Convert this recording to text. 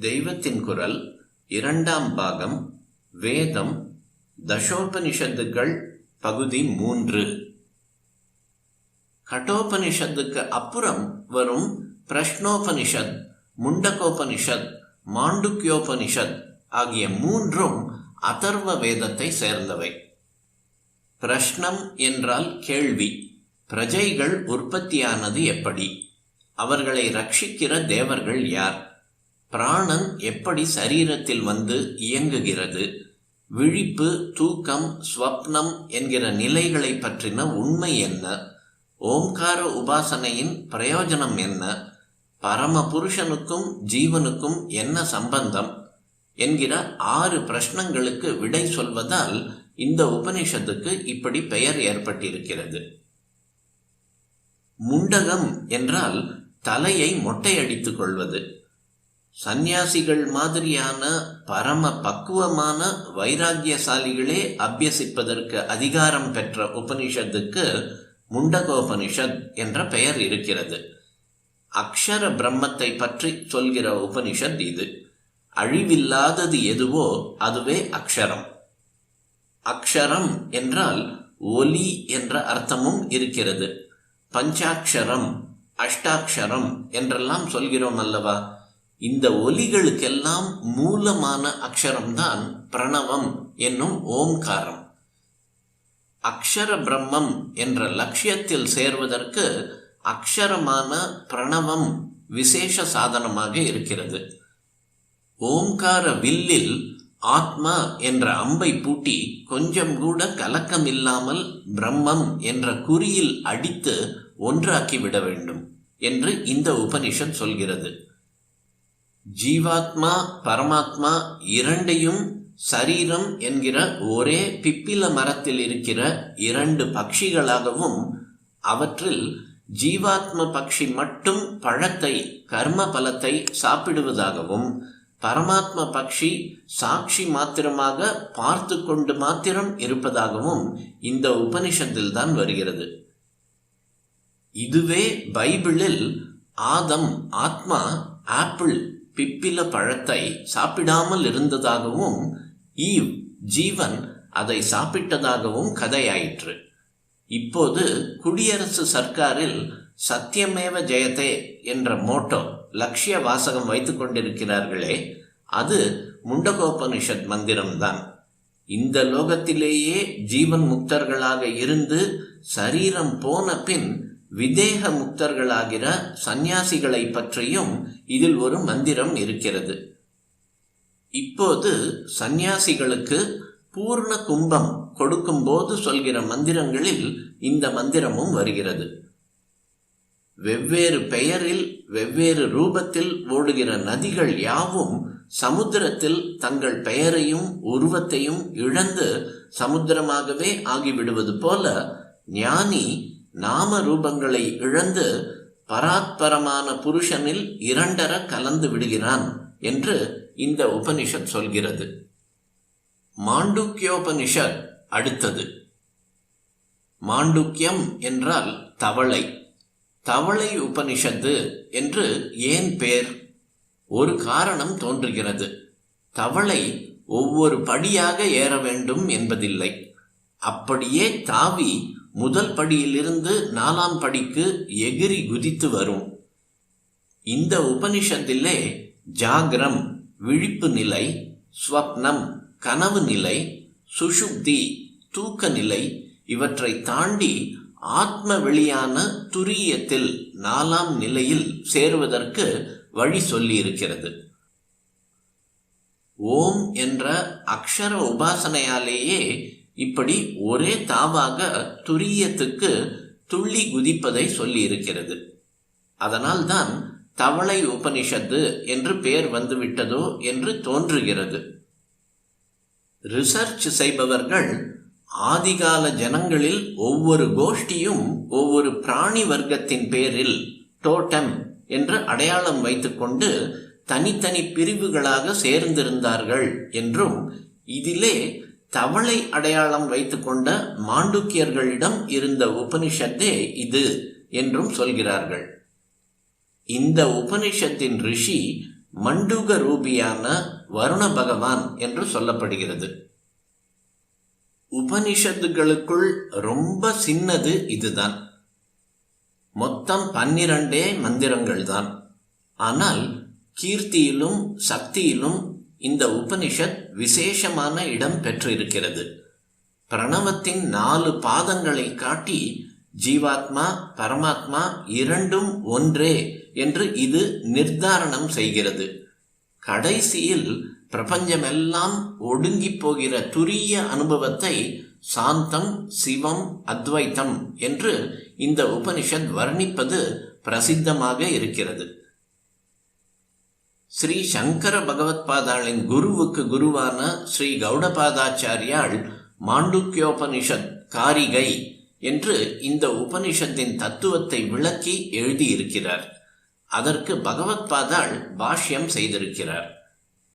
தெய்வத்தின் குரல் இரண்டாம் பாகம் வேதம் தசோபனிஷத்துக்கள் பகுதி 3. கடோபனிஷத்துக்கு அப்புறம் வரும் பிரஷ்னோபனிஷத், முண்டகோபனிஷத், மாண்டுக்யோபனிஷத் ஆகிய 3ம் அதர்வ வேதத்தை சேர்ந்தவை. பிரஷ்னம் என்றால் கேள்வி. பிரஜைகள் உற்பத்தியானது எப்படி? அவர்களை ரட்சிக்கிற தேவர்கள் யார்? பிராணன் எப்படி சரீரத்தில் வந்து இயங்குகிறது? விழிப்பு, தூக்கம், ஸ்வப்னம் என்கிற நிலைகளை பற்றின உண்மை என்ன? ஓம்கார உபாசனையின் பிரயோஜனம் என்ன? பரம புருஷனுக்கும் ஜீவனுக்கும் என்ன சம்பந்தம் என்கிற 6 பிரஷ்னங்களுக்கு விடை சொல்வதால் இந்த உபனிஷத்துக்கு இப்படி பெயர் ஏற்பட்டிருக்கிறது. முண்டகம் என்றால் தலையை மொட்டையடித்துக் கொள்வது. சந்நியாசிகள் மாதிரியான பரம பக்குவமான வைராக்கியசாலிகளே அபியசிப்பதற்கு அதிகாரம் பெற்ற உபனிஷத்துக்கு முண்டகோபனிஷத் என்ற பெயர் இருக்கிறது. அக்ஷர பிரம்மத்தை பற்றி சொல்கிற உபனிஷத் இது. அழிவில்லாதது எதுவோ அதுவே அக்ஷரம். அக்ஷரம் என்றால் ஒலி என்ற அர்த்தமும் இருக்கிறது. பஞ்சாட்சரம், அஷ்டாட்சரம் என்றெல்லாம் சொல்கிறோம் அல்லவா? இந்த ஒலிகளுக்கெல்லாம் மூலமான அக்ஷரம்தான் பிரணவம் என்னும் ஓம்காரம். அக்ஷர பிரம்மம் என்ற லட்சியத்தில் சேர்வதற்கு அக்ஷரமான பிரணவம் விசேஷ சாதனமாக இருக்கிறது. ஓம்கார வில்லில் ஆத்மா என்ற அம்பை பூட்டி கொஞ்சம் கூட கலக்கமில்லாமல் பிரம்மம் என்ற குறியில் அடித்து ஒன்றாக்கிவிட வேண்டும் என்று இந்த உபனிஷத் சொல்கிறது. ஜீவாத்மா பரமாத்மா இரண்டையும் சரீரம் என்கிற ஒரே பிப்பில மரத்தில் இருக்கிற 2 பட்சிகளாகவும், அவற்றில் ஜீவாத்ம பட்சி மட்டும் பழத்தை, கர்ம பலத்தை சாப்பிடுவதாகவும், பரமாத்ம பட்சி சாட்சி மாத்திரமாக பார்த்து கொண்டு மாத்திரம் இருப்பதாகவும் இந்த உபனிஷத்தில் தான் வருகிறது. இதுவே பைபிளில் ஆதம் ஆத்மா ஆப்பிள் பிப்பில பழத்தை சாப்பிடாமல் இருந்ததாகவும், ஈவ் ஜீவன் அதை சாப்பிட்டதாகவும் கதையாயிற்று. இப்போது குடியரசு சர்க்காரில் சத்தியமேவ ஜெயதே என்ற மோட்டோ லட்சிய வாசகம் வைத்துக் கொண்டிருக்கிறார்களே, அது முண்டகோபனிஷத் மந்திரம்தான். இந்த லோகத்திலேயே ஜீவன் முக்தர்களாக இருந்து சரீரம் போன பின் விதேக முக்தர்களாகிற சந்நியாசிகளை பற்றியும் இதில் ஒரு மந்திரம் இருக்கிறது. இப்போது சந்நியாசிகளுக்கு பூர்ண கும்பம் கொடுக்கும் போது சொல்கிற மந்திரங்களில் இந்த மந்திரமும் வருகிறது. வெவ்வேறு பெயரில் வெவ்வேறு ரூபத்தில் ஓடுகிற நதிகள் யாவும் சமுத்திரத்தில் தங்கள் பெயரையும் உருவத்தையும் இழந்து சமுத்திரமாகவே ஆகிவிடுவது போல ஞானி நாம ரூபங்களை இழந்து பராத்பரமான புருஷனில் 2 கலந்து விடுகிறான் என்று இந்த உபனிஷத் சொல்கிறது. மாண்டுக்யோபனிஷத் அடுத்தது. மாண்டுக்யம் என்றால் தவளை. தவளை உபனிஷத்து என்று ஏன் பேர்? ஒரு காரணம் தோன்றுகிறது. தவளை ஒவ்வொரு படியாக ஏற வேண்டும் என்பதில்லை. அப்படியே தாவி முதல் படியிலிருந்து 4ஆம் படிக்கு எகிரி குதித்து வரும். இந்த உபனிஷத்திலே ஜாகிரம் விழிப்பு நிலை, ஸ்வப்னம் கனவு நிலை, சுஷுப்தி தூக்க நிலை இவற்றை தாண்டி ஆத்ம வெளியான துரியத்தில் 4ஆம் நிலையில் சேருவதற்கு வழி சொல்லி இருக்கிறது. ஓம் என்ற அக்ஷர உபாசனையாலேயே இப்படி ஒரே தாவாக துரியத்துக்கு துள்ளி குதிப்பதை சொல்லி இருக்கிறது. அதனால் தான் தவளை உபனிஷத்து என்று பெயர் வந்துவிட்டதோ என்று தோன்றுகிறது. ரிசர்ச் செய்பவர்கள் ஆதிகால ஜனங்களில் ஒவ்வொரு கோஷ்டியும் ஒவ்வொரு பிராணி வர்க்கத்தின் பேரில் டோட்டம் என்று அடையாளம் வைத்துக்கொண்டு தனித்தனி பிரிவுகளாக சேர்ந்திருந்தார்கள் என்றும், இதிலே தவளை அடையாளம் வைத்துக்கொண்ட மாண்டுக்கியர்களிடம் இருந்த உபனிஷத்தே இது என்றும் சொல்கிறார்கள். இந்த உபனிஷத்தின் ரிஷி மண்டூக ரூபியான வருண பகவான் என்று சொல்லப்படுகிறது. உபனிஷத்துகளுக்குள் ரொம்ப சின்னது இதுதான். மொத்தம் 12 மந்திரங்கள் தான். ஆனால் கீர்த்தியிலும் சக்தியிலும் இந்த உபனிஷத் விசேஷமான இடம் பெற்றிருக்கிறது. பிரணவத்தின் 4 பாதங்களை காட்டி ஜீவாத்மா பரமாத்மா இரண்டும் ஒன்றே என்று இது நிர்தாரணம் செய்கிறது. கடைசியில் பிரபஞ்சமெல்லாம் ஒடுங்கி போகிற துரிய அனுபவத்தை சாந்தம் சிவம் அத்வைத்தம் என்று இந்த உபனிஷத் வர்ணிப்பது பிரசித்தமாக இருக்கிறது. ஸ்ரீ சங்கர பகவத்பாதாளின் குருவுக்கு குருவான ஸ்ரீ கௌடபாதாச்சாரியால் மாண்டூக்கியோபனிஷத் காரிகை என்று இந்த உபனிஷத்தின் தத்துவத்தை விளக்கி எழுதியிருக்கிறார். அதற்கு பகவத்பாதாள் பாஷ்யம் செய்திருக்கிறார்.